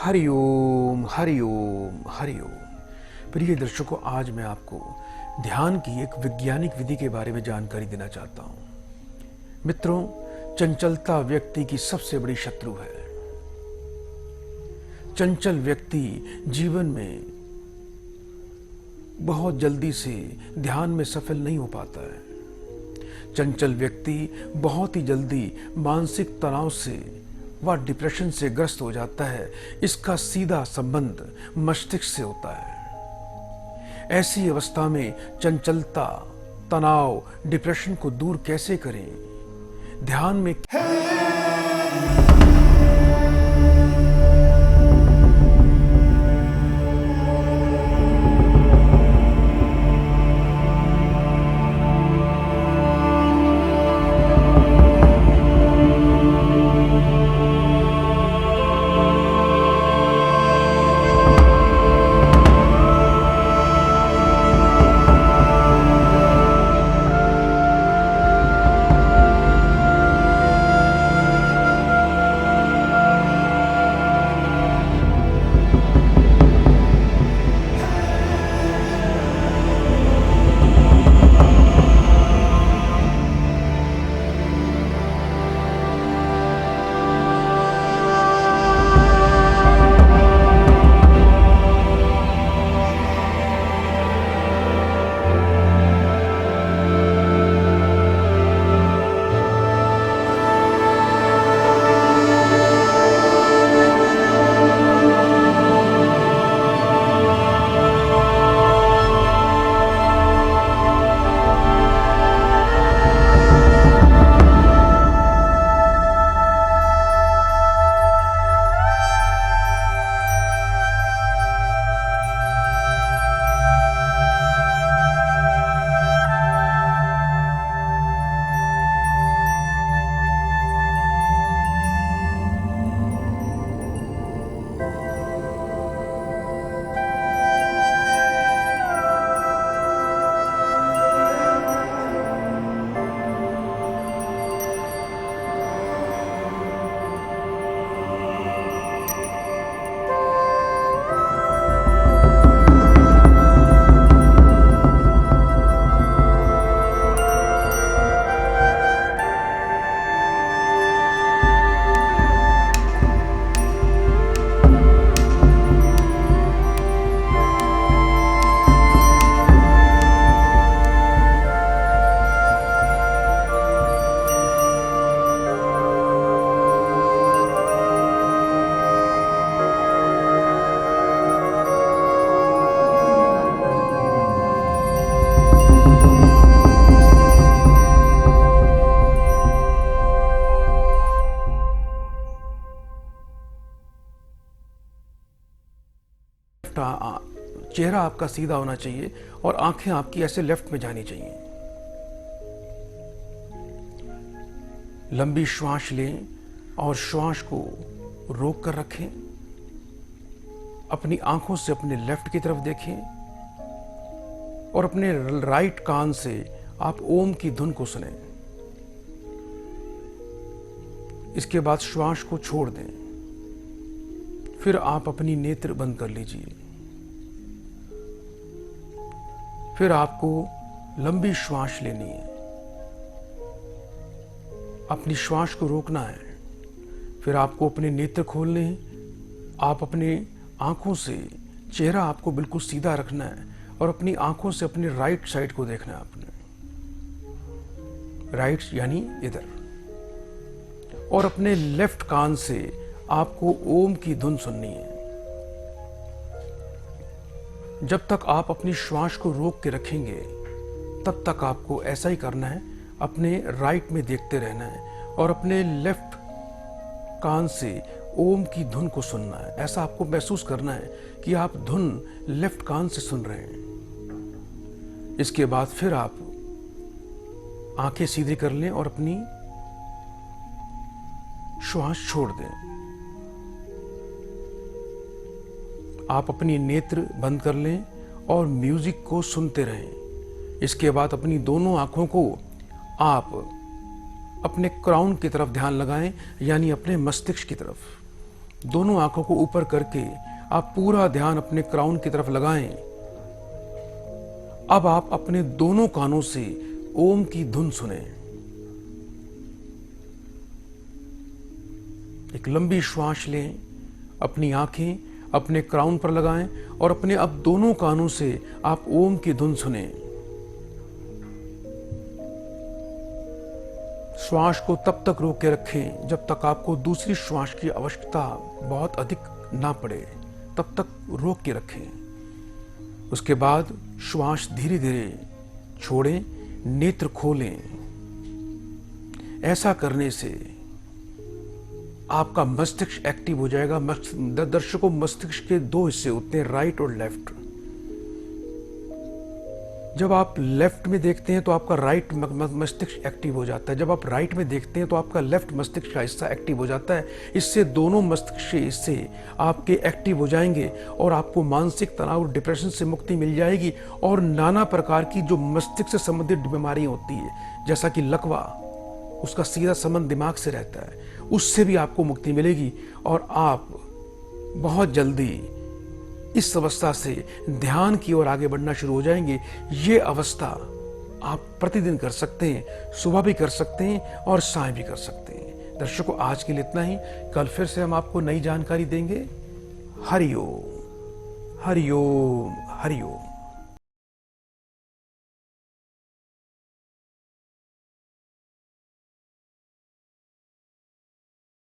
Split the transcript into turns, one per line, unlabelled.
हरिओम हरिओम हरिओम। प्रिय दर्शकों, आज मैं आपको ध्यान की एक वैज्ञानिक विधि के बारे में जानकारी देना चाहता हूं। मित्रों, चंचलता व्यक्ति की सबसे बड़ी शत्रु है। चंचल व्यक्ति जीवन में बहुत जल्दी से ध्यान में सफल नहीं हो पाता है। चंचल व्यक्ति बहुत ही जल्दी मानसिक तनाव से व डिप्रेशन से ग्रस्त हो जाता है। इसका सीधा संबंध मस्तिष्क से होता है। ऐसी अवस्था में चंचलता, तनाव, डिप्रेशन को दूर कैसे करें? ध्यान में चेहरा आपका सीधा होना चाहिए और आंखें आपकी ऐसे लेफ्ट में जानी चाहिए। लंबी श्वास लें और श्वास को रोक कर रखें। अपनी आंखों से अपने लेफ्ट की तरफ देखें और अपने राइट कान से आप ओम की धुन को सुनें। इसके बाद श्वास को छोड़ दें। फिर आप अपनी नेत्र बंद कर लीजिए। फिर आपको लंबी श्वास लेनी है। अपनी श्वास को रोकना है। फिर आपको अपने नेत्र खोलने हैं। आप अपने आंखों से चेहरा आपको बिल्कुल सीधा रखना है और अपनी आंखों से अपने राइट साइड को देखना है। आपने राइट यानी इधर, और अपने लेफ्ट कान से आपको ओम की धुन सुननी है। जब तक आप अपनी श्वास को रोक के रखेंगे तब तक आपको ऐसा ही करना है। अपने राइट में देखते रहना है और अपने लेफ्ट कान से ओम की धुन को सुनना है। ऐसा आपको महसूस करना है कि आप धुन लेफ्ट कान से सुन रहे हैं। इसके बाद फिर आप आंखें सीधी कर लें और अपनी श्वास छोड़ दें। आप अपनी नेत्र बंद कर लें और म्यूजिक को सुनते रहें। इसके बाद अपनी दोनों आंखों को आप अपने क्राउन की तरफ ध्यान लगाएं, यानी अपने मस्तिष्क की तरफ। दोनों आंखों को ऊपर करके आप पूरा ध्यान अपने क्राउन की तरफ लगाएं। अब आप अपने दोनों कानों से ओम की धुन सुने। एक लंबी श्वास लें, अपनी आंखें अपने क्राउन पर लगाएं और अपने अब दोनों कानों से आप ओम की धुन सुने। श्वास को तब तक रोक के रखें जब तक आपको दूसरी श्वास की आवश्यकता बहुत अधिक ना पड़े, तब तक रोक के रखें। उसके बाद श्वास धीरे धीरे छोड़ें, नेत्र खोलें। ऐसा करने से आपका मस्तिष्क एक्टिव हो जाएगा। दर्शकों, मस्तिष्क के दो हिस्से होते हैं, राइट और लेफ्ट। जब आप लेफ्ट में देखते हैं तो आपका राइट मस्तिष्क एक्टिव हो जाता है, जब आप राइट में देखते हैं तो आपका लेफ्ट मस्तिष्क का हिस्सा एक्टिव हो जाता है। इससे दोनों मस्तिष्क के हिस्से आपके एक्टिव हो जाएंगे और आपको मानसिक तनाव और डिप्रेशन से मुक्ति मिल जाएगी। और नाना प्रकार की जो मस्तिष्क से संबंधित बीमारियां होती है, जैसा कि लकवा, उसका सीधा संबंध दिमाग से रहता है, उससे भी आपको मुक्ति मिलेगी और आप बहुत जल्दी इस अवस्था से ध्यान की ओर आगे बढ़ना शुरू हो जाएंगे। ये अवस्था आप प्रतिदिन कर सकते हैं, सुबह भी कर सकते हैं और साय भी कर सकते हैं। दर्शकों, आज के लिए इतना ही। कल फिर से हम आपको नई जानकारी देंगे। हरि ओम, हरि ओम, हरि ओम।